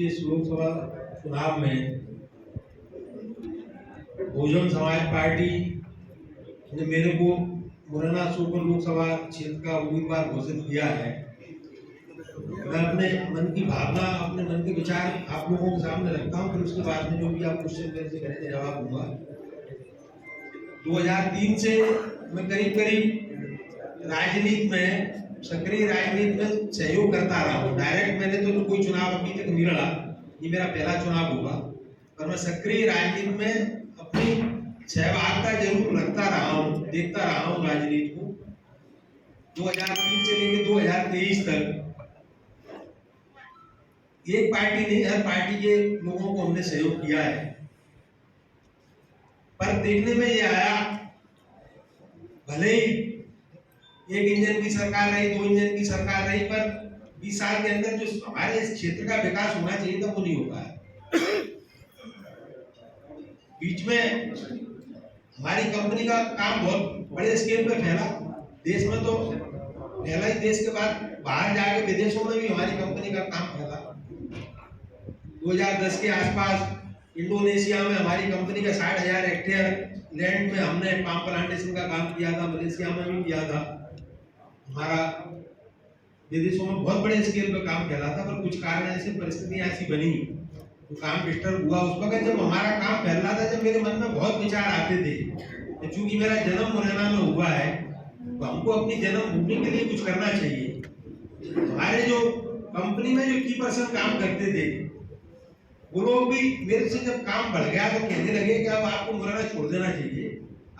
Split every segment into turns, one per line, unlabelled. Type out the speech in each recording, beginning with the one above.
के इस लोकसभा चुनाव में बहुजन समाज पार्टी ने मेरे को मुरैना सोनभद्र लोकसभा क्षेत्र का उम्मीदवार घोषित किया है। मैं अपने मन की भावना, अपने मन के विचार आप लोगों के सामने रखता हूँ, फिर उसके बाद में जो भी आप क्वेश्चन मेरे से करेंगे जवाब दूंगा। 2003 से मैं करीब करीब राजनीति में, सक्रिय राजनीति में सहयोग करता रहा हूँ। डायरेक्ट मैंने तो कोई चुनाव अभी तक नहीं लड़ा, ये मेरा पहला चुनाव होगा, पर मैं सक्रिय राजनीति में अपनी सहभागिता जरूर रखता रहा हूँ, देखता रहा हूँ राजनीति को। 2003 से लेकर 2023 तक एक पार्टी नहीं, हर पार्टी के लोगों को हमने सहयोग किया है। पर देखने में ये आया, भले ही एक इंजन की सरकार रही, 2 इंजन की सरकार रही, पर 20 साल के अंदर जो हमारे इस क्षेत्र का विकास होना चाहिए था वो नहीं हो पाया। बीच में हमारी कंपनी का काम बहुत बड़े स्केल पे फैला, देश में तो फैला ही, देश के बाद बाहर जाके विदेशों में भी हमारी कंपनी का काम फैला। 2010 के आसपास इंडोनेशिया में हमारी कंपनी का 60,000 हेक्टेयर लैंड में हमने पाम प्लांटेशन का काम किया था, मलेशिया में भी किया था। हमारा विदेशों में बहुत बड़े स्केल पे काम फैला था, पर कुछ कारण ऐसी परिस्थितियां ऐसी बनी तो काम डिस्टर्ब हुआ। उस वक्त जब हमारा काम फैल रहा था, जब मेरे मन में बहुत विचार आते थे, चूंकि मेरा जन्म मुरैना में हुआ है तो हमको अपनी जन्मभूमि के लिए कुछ करना चाहिए। हमारे जो कंपनी में जो की पर्सन काम करते थे वो लोग भी मेरे से जब काम बढ़ गया तो कहने लगे कि अब आपको मुरैना छोड़ देना चाहिए,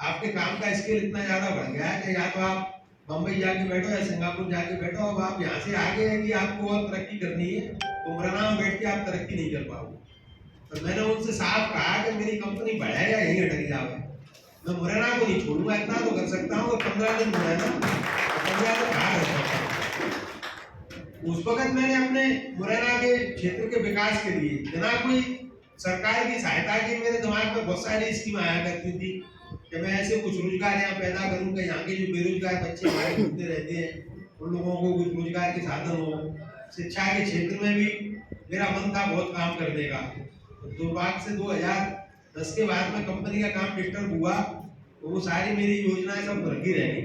आपके काम का स्केल इतना ज्यादा बढ़ गया है कि या तो आप बम्बई जाके बैठो या सिंगापुर जाके बैठो, अब आप यहाँ से आगे है कि आपको और तरक्की करनी है तो मुरैना में बैठ के आप तरक्की नहीं कर पाओगे। तो मैंने उनसे साफ कहा कि मेरी कंपनी बढ़े या यहीं अटक जाओगे, मैं मुरैना को नहीं छोड़ूंगा। इतना तो कर सकता हूँ 15 दिन मुरैना, 15 दिन बाहर रह सकता हूँ। उस वक्त मैंने अपने मुरैना के क्षेत्र के विकास के लिए बिना कोई सरकार की सहायता के, मेरे दिमाग में बहुत सारी स्कीम आया करती थी कि मैं ऐसे कुछ रोजगार यहाँ पैदा करूँ कि यहाँ के जो बेरोजगार बच्चे हमारे घूमते रहते हैं उन लोगों को कुछ रोजगार के साधन हो। शिक्षा के क्षेत्र में भी मेरा मन था बहुत काम करने का। दुर्भाग्य से 2010 के बाद में कंपनी का काम डिस्टर्ब हुआ तो वो सारी मेरी योजनाएं सब रखी रह गई।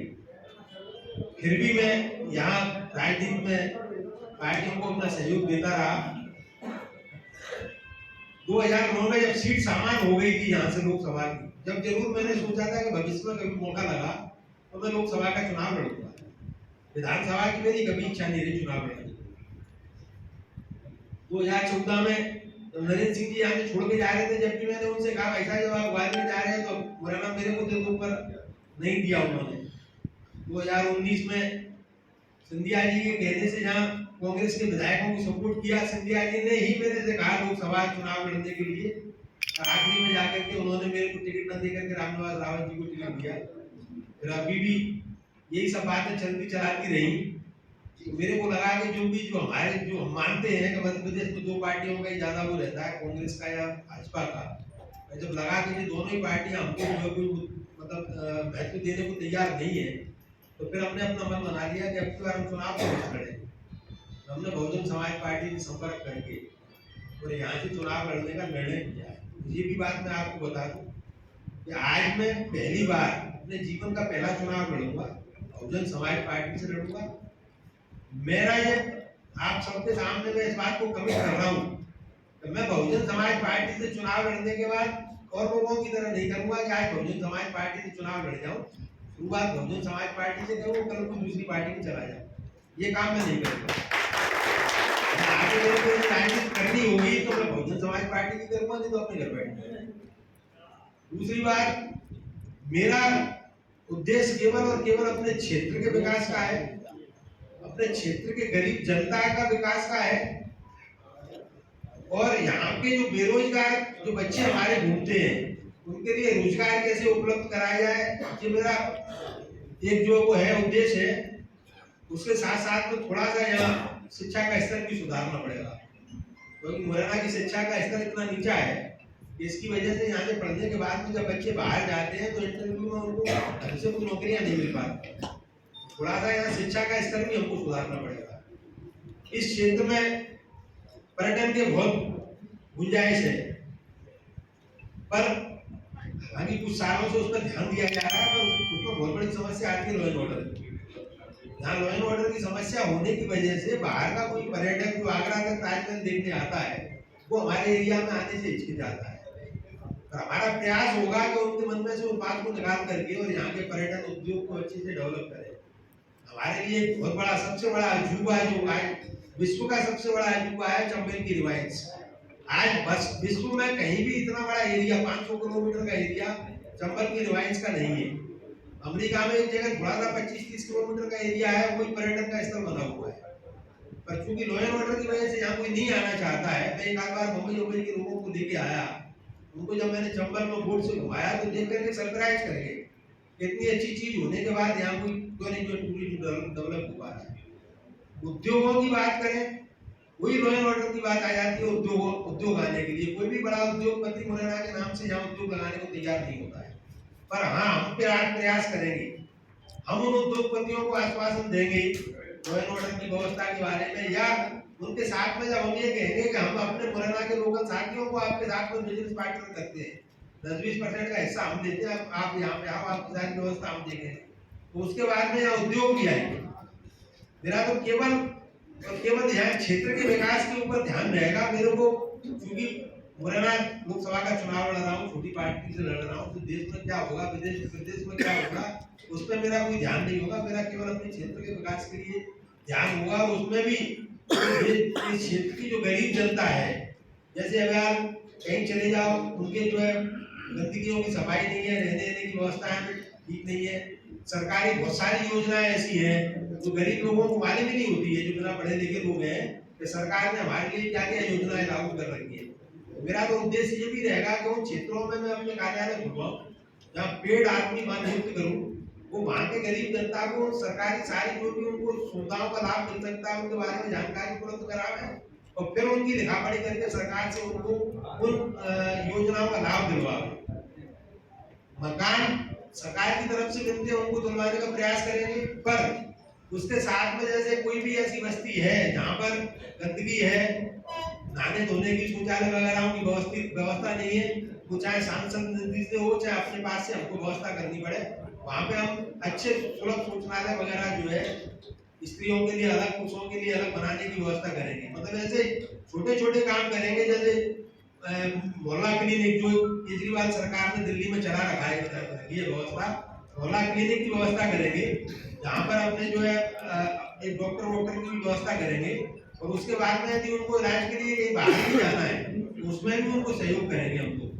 फिर भी मैं यहाँ राजनीति में पार्टियों को अपना सहयोग देता रहा। 2009 में जब सीट सामान हो गई थी यहाँ से लोकसभा की, जब जरूर मैंने सोचा था कि भविष्य में कभी मौका लगा तो मैं लोकसभा का चुनाव लड़ूंगा। विधानसभा की मेरी कभी इच्छा नहीं रही चुनाव लड़ने की। 2014 में जब नरेंद्र सिंह जी यहाँ से छोड़ के जा रहे थे, जबकि मैंने उनसे कहा ऐसा जब आप ग्वालियर जा रहे हैं तो मुरैना मेरे को दे दो, पर नहीं दिया उन्होंने। 2019 में सिंधिया जी के कहने से जहाँ कांग्रेस के विधायकों को सपोर्ट किया, सिंधिया जी ने ही मेरे से कहा लोकसभा चुनाव लड़ने के लिए, आखिरी में जाकर के उन्होंने मेरे को टिकट न देकर के रामनिवास रावत जी को टिकट दिया। फिर अभी भी यही सब बातें चलती चलाती रही। मेरे को लगा कि जो हम मानते हैं कि मध्य प्रदेश में 2 पार्टियों का ही ज्यादा वो रहता है, कांग्रेस का या भाजपा का, जब लगा कि ये दोनों ही पार्टियां हमको कोई मतलब महत्व देने को तैयार नहीं है, तो फिर हमने अपना मन बना लिया कि अब की बार हम चुनाव को नहीं लड़े। हमने बहुजन समाज पार्टी से संपर्क करके और यहाँ से चुनाव लड़ने का निर्णय किया है। ये भी बात मैं आपको बता दूं कि आज मैं पहली बार अपने जीवन का पहला चुनाव लड़ूंगा, बहुजन समाज पार्टी से लड़ूंगा। मेरा ये आप सबके सामने मैं इस बात को कमिट कर रहा हूँ कि मैं बहुजन समाज पार्टी से चुनाव लड़ने के बाद और लोगों की तरह नहीं करूंगा कि आज बहुजन समाज पार्टी से चुनाव लड़ जाऊं, शुरुआत बहुजन समाज पार्टी से करूं, कल को दूसरी पार्टी में चला जाऊं। ये काम मैं नहीं करूंगा। आगे मेरे को राजनीति करनी होगी तो मैं बहुजन समाज पार्टी की करूंगा, नहीं तो अपने घर बैठूंगा। दूसरी बात, मेरा उद्देश्य केवल और केवल अपने क्षेत्र के विकास का है, अपने क्षेत्र के गरीब जनता का विकास का है, और यहाँ के जो बेरोजगार जो बच्चे हमारे घूमते हैं उनके लिए रोजगार कैसे उपलब्ध कराया जाए, ये मेरा एक जो वो है उद्देश्य है। उसके साथ साथ में थोड़ा सा यहाँ शिक्षा का स्तर भी सुधारना पड़ेगा, क्योंकि मुरैना की शिक्षा का स्तर इतना नीचा है कि इसकी वजह से यहाँ से पढ़ने के बाद में जब बच्चे बाहर जाते हैं तो इंटरव्यू में उनको ढंग से कुछ नौकरियां नहीं मिल पाती। थोड़ा सा यहाँ शिक्षा का स्तर भी हमको सुधारना पड़ेगा। इस क्षेत्र में पर्यटन के बहुत गुंजाइश है, पर हालांकि कुछ सालों से उस पर ध्यान दिया जा रहा है, पर उसमें बहुत बड़ी समस्या आती है लॉ एंड ऑर्डर की। यहाँ लॉ एंड ऑर्डर की समस्या होने की वजह से बाहर का कोई पर्यटक जो आगरा तक ताजमहल देखने आता है वो हमारे एरिया में आने से हिचकिचाता है। पर हमारा प्रयास होगा कि उनके मन में से उस बात को निकाल करके और यहाँ के पर्यटन उद्योग को अच्छे से डेवलप करें। हमारे लिए बहुत बड़ा, सबसे बड़ा अजूबा जो है, विश्व का सबसे बड़ा अजूबा है चंबल की रिवाइंस। आज बस विश्व में कहीं भी इतना बड़ा एरिया, 500 किलोमीटर का एरिया चंबल की रिवाइंस का नहीं है। अमेरिका में एक जगह थोड़ा सा 25-30 किलोमीटर का एरिया है, वही पर्यटन का स्थल बना हुआ है। पर चूंकि लॉ एंड ऑर्डर की वजह से यहाँ कोई नहीं आना चाहता है। मैं एक बार मुंबई के लोगों को लेके आया, उनको जब मैंने चंबल में बोट से घुमाया तो देख करके सरप्राइज कर गए, इतनी अच्छी चीज होने के बाद यहाँ कोई क्यों नहीं जो टूरिज्म डेवलप हुआ है। उद्योगों की बात करें, वही लॉ एंड ऑर्डर की बात आ जाती है। उद्योग आने के लिए कोई भी बड़ा उद्योगपति मुरैना के नाम से यहाँ उद्योग लगाने को तैयार नहीं होता है। पर हाँ, हम प्रयास करेंगे, हम उन उद्योगपतियों को आश्वासन देंगे लॉ एंड ऑर्डर की व्यवस्था के बारे में, या उनके साथ में जब हम ये कहेंगे कि हम अपने मुरैना के लोकल साथियों को आपके साथ में बिजनेस पार्टनर करते हैं, 10-20% का हिस्सा हम देते हैं, आप यहाँ पे आओ, आपकी सारी व्यवस्था हम देंगे, तो उसके बाद में यहाँ उद्योग भी आएंगे। मेरा तो केवल यहाँ क्षेत्र के विकास के ऊपर ध्यान रहेगा। मेरे को क्योंकि मुरैना लोकसभा का चुनाव लड़ रहा हूँ, छोटी पार्टी से लड़ रहा हूँ, तो देश में क्या होगा, विदेश में क्या होगा, उस पर मेरा कोई ध्यान नहीं होगा। मेरा केवल अपने क्षेत्र के विकास के लिए ध्यान होगा। और उसमें भी इस क्षेत्र की जो गरीब जनता है, जैसे अगर कहीं चले जाओ, उनके जो है गंदगियों की सफाई नहीं है, रहने की व्यवस्था ठीक नहीं है, सरकारी बहुत सारी योजनाएं ऐसी हैं जो गरीब लोगों को मालूम ही नहीं होती है, जो बिना पढ़े लिखे लोग हैं, कि सरकार ने हमारे लिए क्या क्या योजनाएं लागू कर रखी है। मेरा तो उद्देश्य ये भी रहेगा कि उन क्षेत्रों में मैं अपने कार्यालय खुलवाऊं, जहाँ पेड आदमी मान नियुक्त करूँ, वो वहाँ के गरीब जनता को सरकारी सारी जो भी उनको सुविधाओं का लाभ मिल सकता है उनके बारे में जानकारी उपलब्ध करावे, और फिर उनकी लिखा पढ़ी करके सरकार से उनको उन योजनाओं का लाभ दिलवावे। मकान सरकार की तरफ से मिलते हैं, उनको दिलवाने का प्रयास करेंगे। पर उसके साथ में जैसे कोई भी ऐसी बस्ती है जहाँ पर गंदगी है, नहाने धोने की, शौचालय वगैरह की व्यवस्था नहीं है, वो चाहे सांसद निधि से हो, चाहे अपने पास से हमको व्यवस्था करनी पड़े, वहाँ पे हम अच्छे सुलभ शौचालय वगैरह जो है स्त्रियों के लिए अलग, पुरुषों के लिए अलग बनाने की व्यवस्था करेंगे। मतलब ऐसे छोटे छोटे काम करेंगे, जैसे मोहल्ला क्लिनिक जो केजरीवाल सरकार ने दिल्ली में चला रखा है, ये व्यवस्था मोहल्ला क्लिनिक की व्यवस्था करेंगे, जहाँ पर अपने जो है एक डॉक्टर की भी व्यवस्था करेंगे। और उसके बाद में यदि उनको इलाज के लिए कहीं बाहर भी जाना है तो उसमें भी उनको सहयोग करेंगे हम लोग।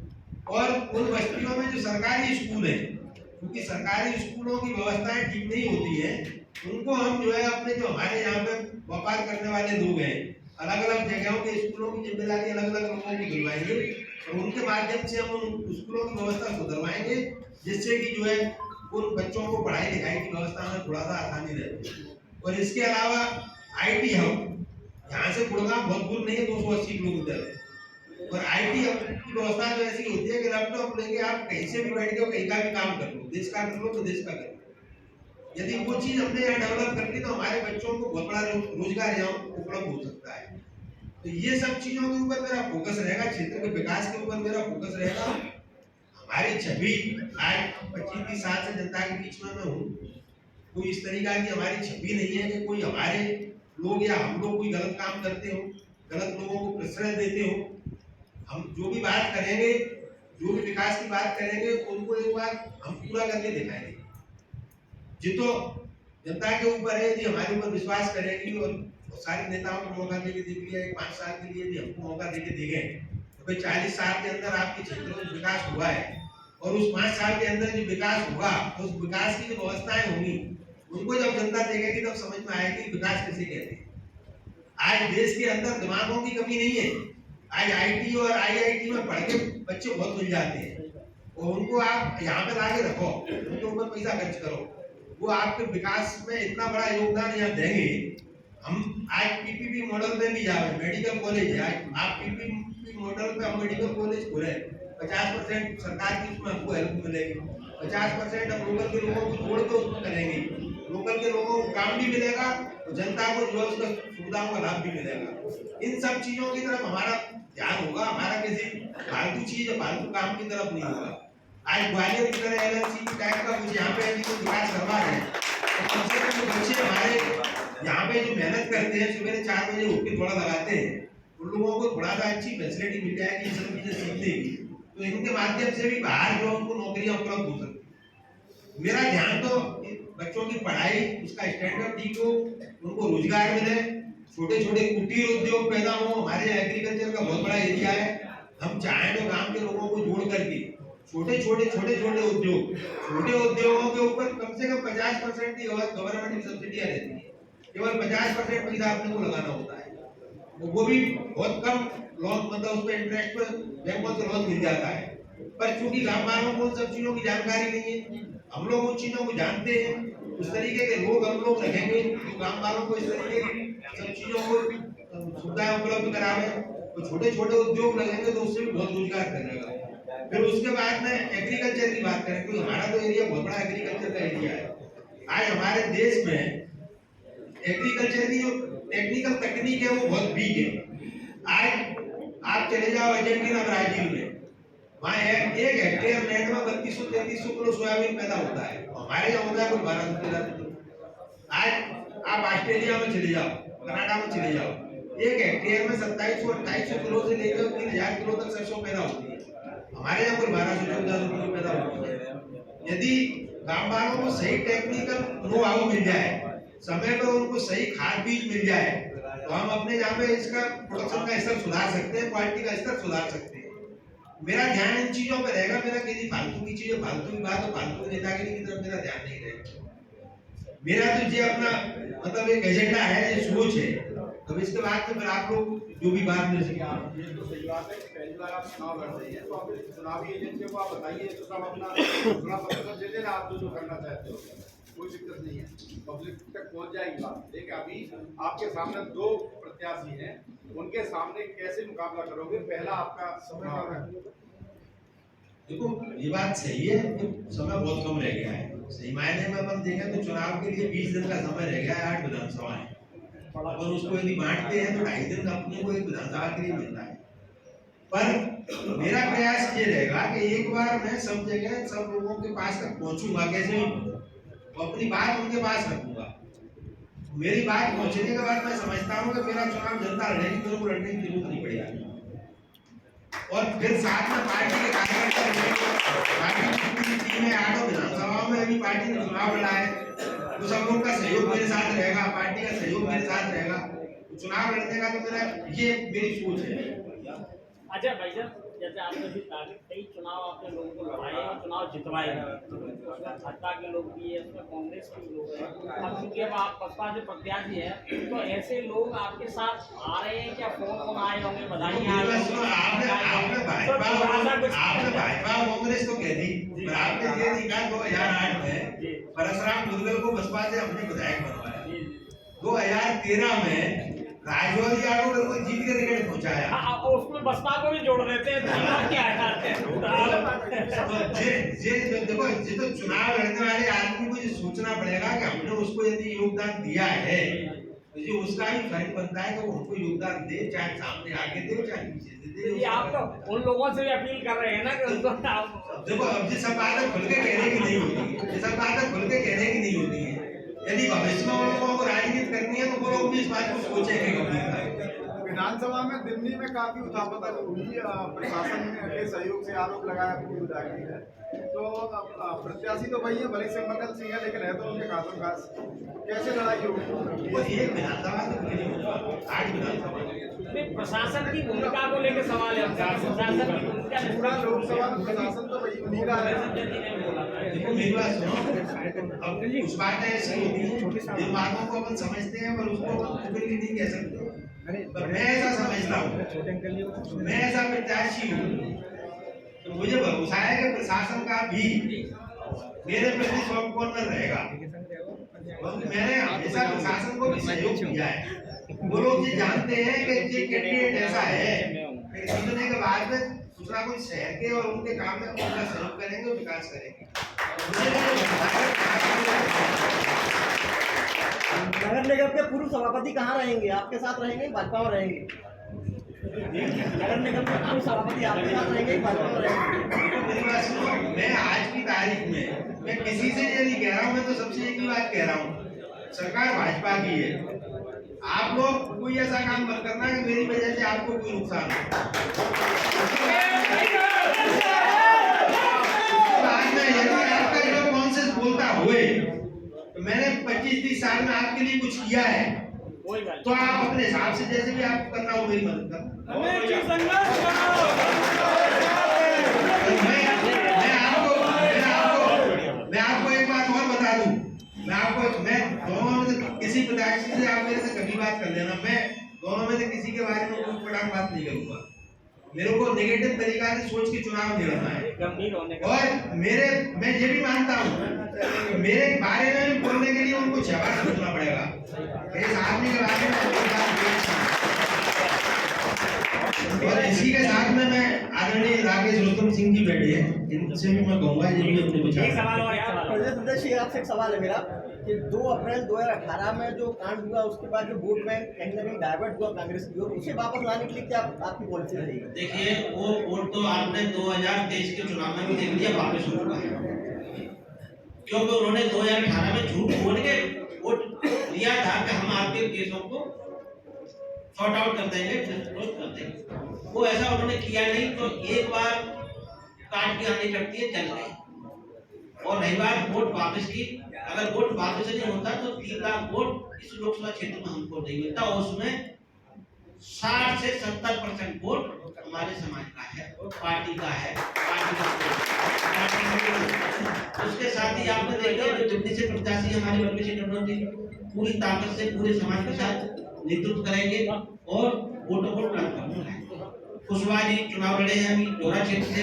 और उन बस्तियों में जो सरकारी स्कूल है, क्योंकि सरकारी स्कूलों की व्यवस्थाएं ठीक नहीं होती है, उनको हम जो है अपने जो हमारे यहाँ पे व्यापार करने वाले लोग हैं, अलग अलग जगहों के स्कूलों की जिम्मेदारी अलग अलग लोगों को दिलवाएंगे, और उनके माध्यम से हम उन स्कूलों की व्यवस्था सुधरवाएंगे, जिससे कि जो है उन बच्चों को पढ़ाई लिखाई की व्यवस्था में थोड़ा सा आसानी रहे। और इसके अलावा IT हब, यहाँ से गुड़गांव बहुत दूर नहीं है, 280 किलोमीटर है, और IT हब की व्यवस्था तो ऐसी होती है कि लैपटॉप लेके आप कहीं से भी बैठ के कहीं का भी काम कर लो, देश का कर लो तो देश का कर लो। यदि वो चीज हमने यहाँ डेवलप कर ली तो हमारे बच्चों को बहुत बड़ा रोजगार यहाँ उपलब्ध हो सकता है। तो ये सब चीजों के ऊपर मेरा फोकस रहेगा, क्षेत्र के विकास के ऊपर मेरा फोकस रहेगा। हमारी छवि आज 25-30 साल से जनता के बीच में मैं हूँ, कोई इस तरीका की हमारी छवि नहीं है कि कोई हमारे लोग या हम लोग कोई गलत काम करते हो, गलत लोगों को प्रश्रय देते हो। हम जो भी बात करेंगे, जो भी विकास की बात करेंगे, उनको एक बार हम पूरा करके दिखाएंगे। जितो जनता के ऊपर है, यदि हमारे ऊपर विश्वास करेगी, और सारे नेताओं को मौका देके देख लिया, 5 साल के लिए यदि हमको मौका देके दे गए तो भाई 40 साल के अंदर आपके क्षेत्र में विकास हुआ है, और उस 5 साल के अंदर जो विकास हुआ, उस विकास की जो व्यवस्थाएं होंगी, उनको जब जनता देखेगी तब समझ में आएगी विकास किसे कहते हैं। आज देश के अंदर दिमागों की कमी नहीं है। आज IT और IIT में पढ़ के बच्चे बहुत मिल जाते हैं, और उनको आप यहाँ पे लाके रखो, उनके ऊपर पैसा खर्च करो, वो आपके विकास में इतना बड़ा योगदान यहाँ देंगे। हम आज PPP मॉडल में भी जाए, मेडिकल कॉलेज है, आज आप PPP मॉडल पे हम मेडिकल कॉलेज खोले, 50% सरकार की उसमें हमको हेल्प मिलेगी, 50% हम लोकल के लोगों को जोड़ के उसमें करेंगे, लोकल के लोगों को काम भी मिलेगा तो जनता को जो है उसका सुविधाओं का लाभ भी मिलेगा। इन सब चीजों की तरफ हमारा ध्यान होगा, हमारा किसी फालतू चीज या फालतू काम की तरफ नहीं होगा। आज ग्वालियर की तरह एलएनसी टाइप का कुछ यहाँ पे यदि कोई विकास करवा रहे हैं तो कम से कम बच्चे हमारे यहाँ पे जो मेहनत करते हैं, सवेरे 4 बजे उठ के थोड़ा लगाते हैं, उन लोगों को थोड़ा सा अच्छी फैसिलिटी मिल जाएगी सब चीजें सीखने की, तो इनके माध्यम से भी बाहर जो उनको नौकरियां उपलब्ध हो सकती। मेरा ध्यान तो बच्चों की पढ़ाई, उसका स्टैंडर्ड ठीक हो, उनको रोजगार मिले, छोटे छोटे कुटीर उद्योग पैदा हो। हमारे एग्रीकल्चर का बहुत बड़ा एरिया है, हम चाहें तो गांव के लोगों को जोड़ करके छोटे उद्योग, छोटे उद्योगों के ऊपर कम से कम 50% की गवर्नमेंट की सब्सिडियां रहती है। केवल 50% पैसा अपने को लगाना होता है, वो भी बहुत कम लोन, मतलब उस पर इंटरेस्ट पर बैंकों से लोन मिल जाता है। पर चूंकि गांव वालों को सब चीजों की जानकारी नहीं है, हम लोग उन चीजों को जानते हैं, उस तरीके के लोग हम लोग रखेंगे जो गांव वालों को इस तरीके की सब चीजों को सुविधाएं उपलब्ध करावे, तो छोटे छोटे उद्योग लगेंगे तो उससे भी बहुत रोजगार बनेगा। फिर उसके बाद में एग्रीकल्चर की बात करें, क्योंकि हमारा तो एरिया बहुत बड़ा एग्रीकल्चर का एरिया है। आज हमारे देश में एग्रीकल्चर की जो टेक्निकल तकनीक है वो बहुत वीक है। आज आप चले जाओ अर्जेंटीना, ब्राजील में, वहाँ 1 हेक्टेयर लैंड में 3200-3300 किलो सोयाबीन पैदा होता है, हमारे यहाँ होता है कोई 1200-1300। आज आप ऑस्ट्रेलिया में चले जाओ, कनाडा में चले जाओ, 1 हेक्टेयर में 2700-2800 किलो से लेकर 3000 किलो तक सरसों पैदा होती है, हमारे यहाँ कोई 1200-1400 किलो पैदा होती है। यदि गांव वालों को सही टेक्निकल नो हाउ मिल जाए, समय पर उनको सही खाद बीज मिल जाए, तो हम अपने यहाँ पे इसका प्रोडक्शन का स्तर सुधार सकते हैं, क्वालिटी का स्तर सुधार सकते हैं। मेरा ध्यान इन चीजों पे रहेगा, मेरा किसी फालतू की चीजें, फालतू की बात और फालतू नेतागिरी की तरफ मेरा ध्यान नहीं रहेगा। मेरा तो ये अपना मतलब एक एजेंडा है, ये सोच है, तो इसके बाद तो फिर आप लोग जो भी बात में
ये तो सही बात है कि पहली बार आप चुनाव लड़ रही हैं, तो आप चुनावी एजेंडे को आप बताइए, तो सब अपना थोड़ा मतलब दे देना, आप जो करना चाहते हो, कोई दिक्कत नहीं है, पब्लिक तक पहुंच जाएगी बात। लेकिन अभी आपके सामने 2 प्रत्याशी हैं, उनके सामने कैसे मुकाबला करोगे? पहला आपका समय।
देखो ये बात सही है कि समय बहुत कम रह गया है, सही मायने में अपन देखें तो चुनाव के लिए 20 दिन का समय रह गया है, 8 विधानसभा है, और उसको यदि बांटते हैं तो 2.5 दिन का अपने को एक विधानसभा के लिए मिलता है। पर मेरा प्रयास ये रहेगा कि एक बार मैं सब जगह सब लोगों के पास तक पहुंचूंगा, कैसे भी अपनी बात उनके पास रखूंगा। मेरी बात पहुंचने के बाद मैं समझता हूँ कि मेरा चुनाव जनता लड़ेगी, मेरे को लड़ने की जरूरत नहीं पड़ेगी। और फिर साथ में पार्टी के कार्यकर्ता, पार्टी की पूरी टीम है, 8 विधानसभाओं में अभी पार्टी ने चुनाव लड़ा है, तो सब लोग का सहयोग मेरे साथ रहेगा, पार्टी का सहयोग मेरे साथ रहेगा, तो चुनाव लड़ने का तो मेरा ये मेरी सोच है।
अच्छा भाई साहब, जैसे आपने भी कहा कि कई चुनाव आपने लोगों को लड़ाए और चुनाव जितवाए, उसमें भाजपा के लोग भी है, उसमें कांग्रेस के लोग हैं, अब चूंकि अब आप बसपा से प्रत्याशी है, तो ऐसे लोग आपके साथ आ रहे हैं क्या? फोन आए होंगे, बधाई
आपने भाजपा कांग्रेस तो कह दी, आपने ये देखा 2008 में परशुराम दुर्गल को बसपा से अपने विधायक बनवाया, 2013 में राजौर यादव को जीत के रिकॉर्ड पहुंचाया,
उसमें बसपा को भी जोड़ देते हैं, तो क्या है?
तो देखो ये तो चुनाव लड़ने वाले आदमी को ये सोचना पड़ेगा कि हमने उसको यदि योगदान दिया है तो ये उसका भी फर्ज बनता है कि वो हमको योगदान दे, चाहे सामने आगे दे चाहे पीछे दे।
आप तो उन लोगों से भी अपील कर रहे हैं ना कि उनको
देखो अब ये सब बातें खुल के कहने की नहीं होती, ये सब बातें खुल के कहने की नहीं होती है। यदि भविष्य में उन लोगों को राजनीति करनी है तो वो लोग भी इस बात को सोचेंगे गंभीरता।
विधानसभा में दिल्ली में काफी उठापटक हुई, प्रशासन के सहयोग से आरोप लगाया पूर्व विधायक है, तो प्रत्याशी तो वही है, भले से मंगल सिंह है, लेकिन है तो उनके खासों खास, कैसे लड़ाई होगी?
वो एक विधानसभा से नहीं होगा, 8 विधानसभा
प्रशासन की भूमिका को लेकर सवाल है। प्रशासन की भूमिका
पूरा लोकसभा में प्रशासन तो वही भूमिका है।
देखो मेरी बात सुनो, अब कुछ बातें ऐसी होती हैं जिन बातों को अपन समझते हैं पर उसको ओपनली नहीं कह सकते। पर मैं ऐसा समझता हूँ, मैं ऐसा प्रत्याशी हूँ, तो मुझे भरोसा है कि प्रशासन का भी मेरे प्रति सॉफ्ट कॉर्नर रहेगा, क्योंकि मैंने हमेशा प्रशासन को भी सहयोग किया है। वो लोग ये जानते हैं कि ये कैंडिडेट ऐसा है, समझने के बाद में कुछ ना कुछ शहर के और उनके काम में पूरा सहयोग करेंगे और विकास करेंगे।
नगर निगम के पूर्व सभापति कहाँ रहेंगे? आपके साथ रहेंगे, भाजपा में रहेंगे? नगर निगम के पूर्व सभापति आपके साथ रहेंगे, भाजपा में रहेंगे?
मेरी बात सुनो, मैं आज की तारीख में मैं किसी से ये नहीं कह रहा हूँ, मैं तो सबसे एक ही बात कह रहा हूँ, सरकार भाजपा की है। आप लोग कोई ऐसा काम मत करना कि मेरी वजह से आपको कोई नुकसान हो। आज में यदि आपका जो कॉन्सेंस बोलता हुए तो मैंने 25-30 साल में आपके लिए कुछ किया है, तो आप अपने हिसाब से जैसे भी आपको करना हो मेरी मदद करना। मैं आपको एक बात और बता दूं, मैं दोनों में से किसी प्रत्याशी से आप मेरे से कभी बात कर लेना, मैं दोनों में से किसी के बारे में कोई पटाख बात नहीं करूंगा। मेरे को नेगेटिव तरीका से सोच के चुनाव नहीं लड़ना है। और मैं ये भी मानता हूँ मेरे बारे में बोलने के लिए उनको 6 बार सोचना पड़ेगा। इस आदमी के बारे में और इसी के साथ में मैं आदरणीय राकेश रोस्तम सिंह जी बैठे हैं, इनसे भी मैं कहूँगा ये भी अपने विचार।
प्रदेश जी आपसे एक सवाल है मेरा कि 2 अप्रैल 2018 में जो कांड हुआ उसके बाद जो वोट बैंक कहीं ना कहीं डाइवर्ट हुआ कांग्रेस की ओर, उसे वापस लाने के लिए क्या आपकी पॉलिसी रहेगी?
देखिए वो वोट तो आपने 2023 के चुनाव में भी देख लिया, वापस हो चुका है, क्योंकि उन्होंने 2018 में झूठ बोल के वोट लिया था कि हम आपके केसों को सॉर्ट आउट कर देंगे, क्लोज कर देंगे। वो ऐसा उन्होंने किया नहीं, तो एक बार काट की आनी चढ़ती है, चल गई। और रही बात वोट वापस की, अगर वोट वापस नहीं होता तो 3 लाख वोट इस लोकसभा क्षेत्र में हमको नहीं मिलता, और उसमें 60 से 70% वोट हमारे समाज का है, पार्टी का है, उसके साथ ही आपने देखा जो दिल्ली से प्रत्याशी हमारे परमेश्वर टंडन जी पूरी ताकत से पूरे समाज के साथ नेतृत्व करेंगे और वोटों को ट्रांसफर कराएंगे। कुशवाहा जी चुनाव लड़े हैं, अभी डोरा क्षेत्र से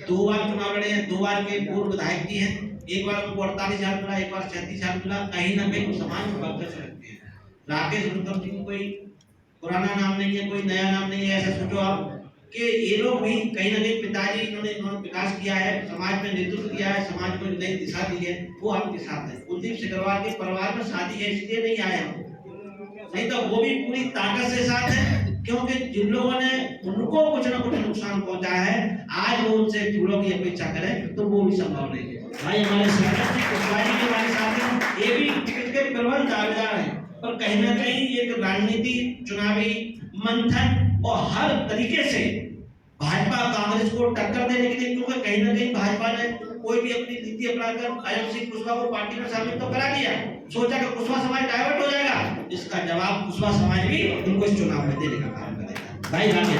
2 बार चुनाव लड़े हैं, 2 बार के पूर्व विधायक भी हैं, एक बार उनको 48,000 मिला, एक बार 37,000 मिला, कहीं ना कहीं समाज को वर्चस्व रखते हैं। राकेश रोस्तम जी कोई पुराना नाम नहीं है, कोई नया नाम नहीं है, ऐसा सोचो आप कि ये लोग भी कहीं ना कहीं पिताजी इन्होंने विकास किया है, समाज में नेतृत्व किया है, समाज को नई दिशा दी है, वो आपके साथ है। कुलदीप सिकरवार के परिवार में शादी है इसलिए नहीं आए हम, नहीं तो वो भी पूरी ताकत से साथ है, क्योंकि जिन लोगों ने उनको कुछ ना कुछ नुकसान पहुंचा है, आज वो उनसे चूड़ों की अपेक्षा करें तो वो भी संभव नहीं है। भाई हमारे सरकार जी कुशवाहा जी के हमारे साथ हैं, ये भी टिकट के प्रबल दावेदार हैं, पर कहीं ना कहीं एक राजनीति चुनावी मंथन और हर तरीके से भाजपा कांग्रेस को टक्कर देने के लिए, क्योंकि कहीं ना कहीं भाजपा ने कोई भी अपनी नीति अपनाकर आयब सिंह कुशवाहा को पार्टी में शामिल तो करा दिया, सोचा कि कुशवाहा समाज डाइवर्ट हो जाएगा, इसका जवाब कुशवाहा समाज भी उनको इस चुनाव में देने का काम करेगा। भाई
जैसे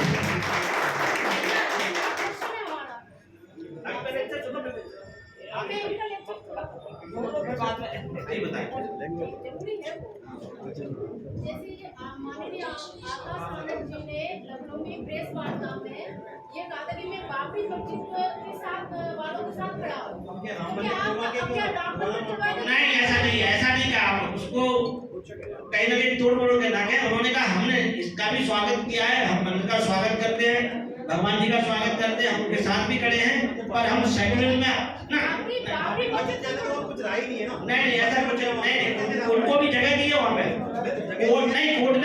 माननीय आकाश आनंद जी ने लखनऊ में प्रेस वार्ता में ये कहा था कि मैं बाबरी मस्जिद के साथ वालों के साथ खड़ा हूँ।
नहीं, ऐसा नहीं कहा आप उसको कहीं ना कहीं तोड़ मोड़ के रखे। उन्होंने कहा हमने इसका भी स्वागत किया है, हम मंदिर का स्वागत करते हैं, भगवान जी का स्वागत करते हैं, हम उनके साथ भी खड़े हैं, पर हम सेकुलर में
कुछ राय नहीं है ना?
नहीं ऐसा कुछ नहीं, उनको भी जगह दी है वहाँ पे, कोर्ट ने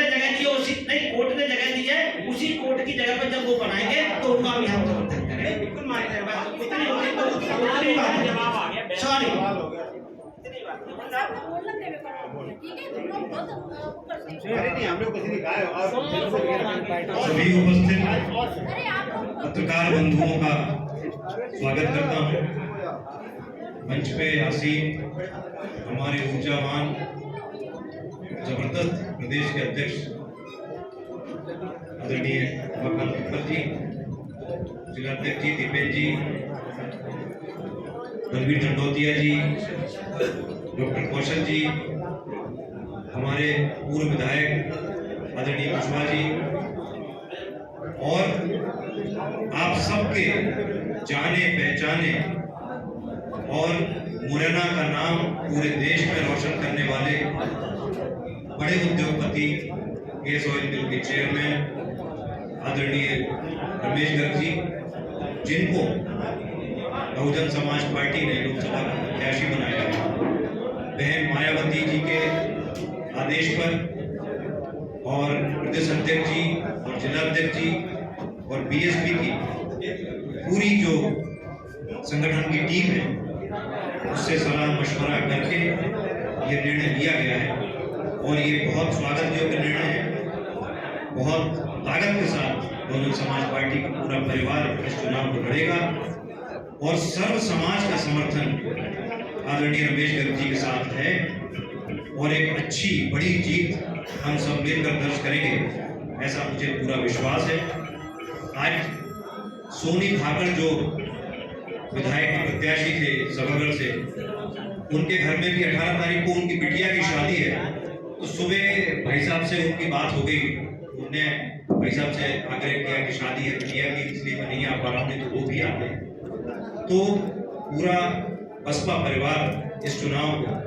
जगह दी है, उसी नहीं कोर्ट ने जगह दी है, उसी कोर्ट की जगह पर जब वो बनाएंगे तो उनका भी हम समर्थन करेंगे।
बिल्कुल मानते हैं,
सॉरी
नहीं हम लोग किसी ने कहा है।
सभी उपस्थित पत्रकार बंधुओं का स्वागत करता हूं। मंच पे आसीन हमारे ऊर्जावान जबरदस्त प्रदेश के अध्यक्ष आदरणीय मकान जी, जिला अध्यक्ष जी दीपेश जी, बलवीर टंडोतिया जी, डॉक्टर कौशल जी, हमारे पूर्व विधायक आदरणीय कुशवाहा जी, और आप सबके जाने पहचाने और मुरैना का नाम पूरे देश में रोशन करने वाले बड़े उद्योगपति गैस ऑयल मिल के चेयरमैन आदरणीय रमेश गर्ग जी, जिनको बहुजन समाज पार्टी ने लोकसभा प्रत्याशी बनाया, बहन मायावती जी के आदेश पर और प्रदेश अध्यक्ष जी और जिला अध्यक्ष जी और बीएसपी की पूरी जो संगठन की टीम है उससे सलाह मशवरा करके ये निर्णय लिया गया है और ये बहुत स्वागत योग्य निर्णय है। बहुत ताकत के साथ बहुजन समाज पार्टी का पूरा परिवार इस चुनाव को लड़ेगा और सर्व समाज का समर्थन आदरणीय रमेश गर्ग जी के साथ है और एक अच्छी बड़ी जीत हम सब मिलकर दर्ज करेंगे, ऐसा मुझे पूरा विश्वास है। आज सोनी भाकर जो विधायक प्रत्याशी थे सभागढ़ से, उनके घर में भी 18 तारीख को उनकी बिटिया की शादी है, तो सुबह भाई साहब से उनकी बात हो गई। उन्होंने भाई साहब से आग्रह किया कि शादी है बिटिया की, इसलिए मैं नहीं आ पा रहा हूँ, तो वो भी आते हैं। तो पूरा बसपा परिवार इस चुनाव को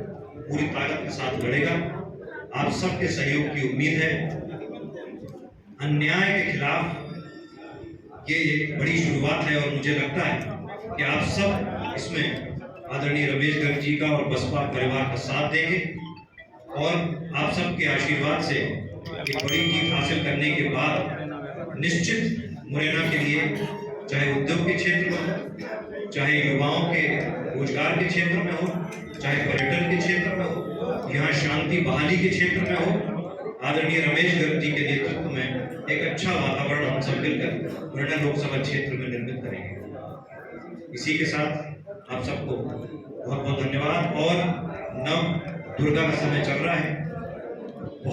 पूरी ताकत के साथ लड़ेगा। आप सबके सहयोग की उम्मीद है। अन्याय के खिलाफ ये एक बड़ी शुरुआत है और मुझे लगता है कि आप सब इसमें आदरणीय रमेश गर्ग जी का और बसपा परिवार का साथ देंगे और आप सबके आशीर्वाद से एक बड़ी जीत हासिल करने के बाद निश्चित मुरैना के लिए, चाहे उद्योग के क्षेत्र में हो, चाहे युवाओं के रोजगार के क्षेत्र में हो, चाहे पर्यटन के क्षेत्र में हो, यहाँ शांति बहाली के क्षेत्र में हो, आदरणीय रमेश गर्ग जी के नेतृत्व में एक अच्छा वातावरण हम सब मिलकर मुरैना लोकसभा क्षेत्र में निर्मित करेंगे। इसी के साथ आप सबको बहुत बहुत धन्यवाद। और नव दुर्गा का समय चल रहा है।